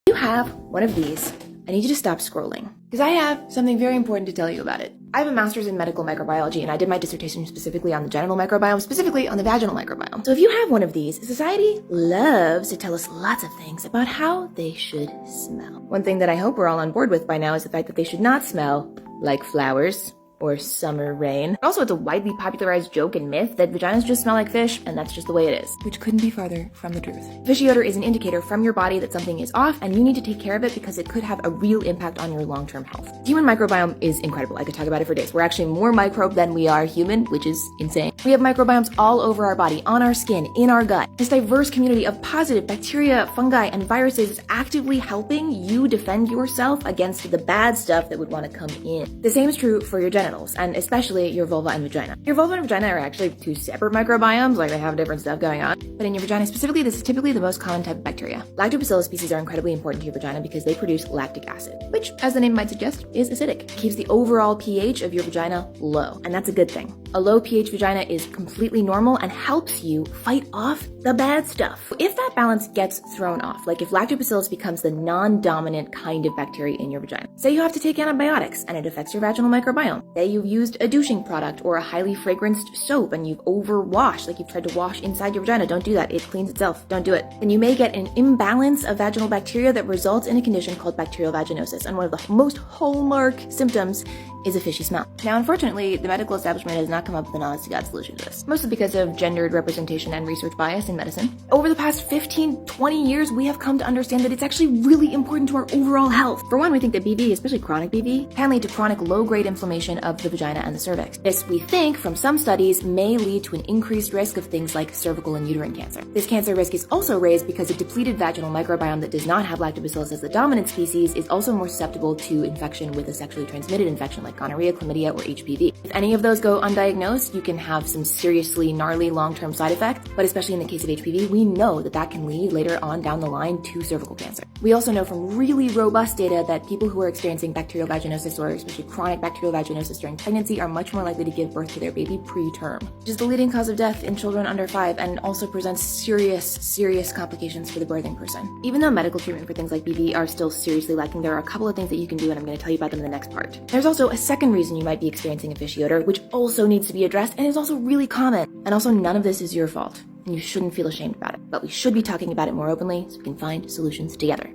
If you have one of these, I need you to stop scrolling because I have something very important to tell you about it. I have a master's in medical microbiology and I did my dissertation specifically on the genital microbiome, specifically on the vaginal microbiome. So if you have one of these, society loves to tell us lots of things about how they should smell. One thing that I hope we're all on board with by now is the fact that they should not smell like flowers or summer rain. Also, it's a widely popularized joke and myth that vaginas just smell like fish, and that's just the way it is, which couldn't be farther from the truth. Fishy odor is an indicator from your body that something is off, and you need to take care of it because it could have a real impact on your long-term health. The human microbiome is incredible. I could talk about it for days. We're actually more microbe than we are human, which is insane. We have microbiomes all over our body, on our skin, in our gut. This diverse community of positive bacteria, fungi, and viruses is actively helping you defend yourself against the bad stuff that would want to come in. The same is true for your genitals, and especially your vulva and vagina. Your vulva and vagina are actually two separate microbiomes, like they have different stuff going on. But in your vagina specifically, this is typically the most common type of bacteria. Lactobacillus species are incredibly important to your vagina because they produce lactic acid, which, as the name might suggest, is acidic. It keeps the overall pH of your vagina low, and that's a good thing. A low pH vagina is completely normal and helps you fight off the bad stuff. If that balance gets thrown off, like if lactobacillus becomes the non-dominant kind of bacteria in your vagina, say you have to take antibiotics and it affects your vaginal microbiome, say you've used a douching product or a highly fragranced soap and you've overwashed, like you've tried to wash inside your vagina, don't do that, it cleans itself, don't do it. Then you may get an imbalance of vaginal bacteria that results in a condition called bacterial vaginosis, and one of the most hallmark symptoms is a fishy smell. Now, unfortunately, the medical establishment has not come up with an honest-to-God solution to this, mostly because of gendered representation and research bias in medicine. Over the past 15, 20 years, we have come to understand that it's actually really important to our overall health. For one, we think that BV, especially chronic BV, can lead to chronic low-grade inflammation of the vagina and the cervix. This, we think, from some studies, may lead to an increased risk of things like cervical and uterine cancer. This cancer risk is also raised because a depleted vaginal microbiome that does not have lactobacillus as the dominant species is also more susceptible to infection with a sexually transmitted infection like gonorrhea, chlamydia, or HPV. If any of those go undiagnosed, you can have some seriously gnarly long-term side effects, but especially in the case of HPV, we know that that can lead later on down the line to cervical cancer. We also know from really robust data that people who are experiencing bacterial vaginosis, or especially chronic bacterial vaginosis during pregnancy, are much more likely to give birth to their baby preterm, which is the leading cause of death in children under 5 and also presents serious complications for the birthing person. Even though medical treatment for things like BV are still seriously lacking, there are a couple of things that you can do, and I'm going to tell you about them in the next part. There's also a second reason you might be experiencing a fishy odor, which also needs to be addressed and is also really common. And also, none of this is your fault, and you shouldn't feel ashamed about it. But we should be talking about it more openly so we can find solutions together.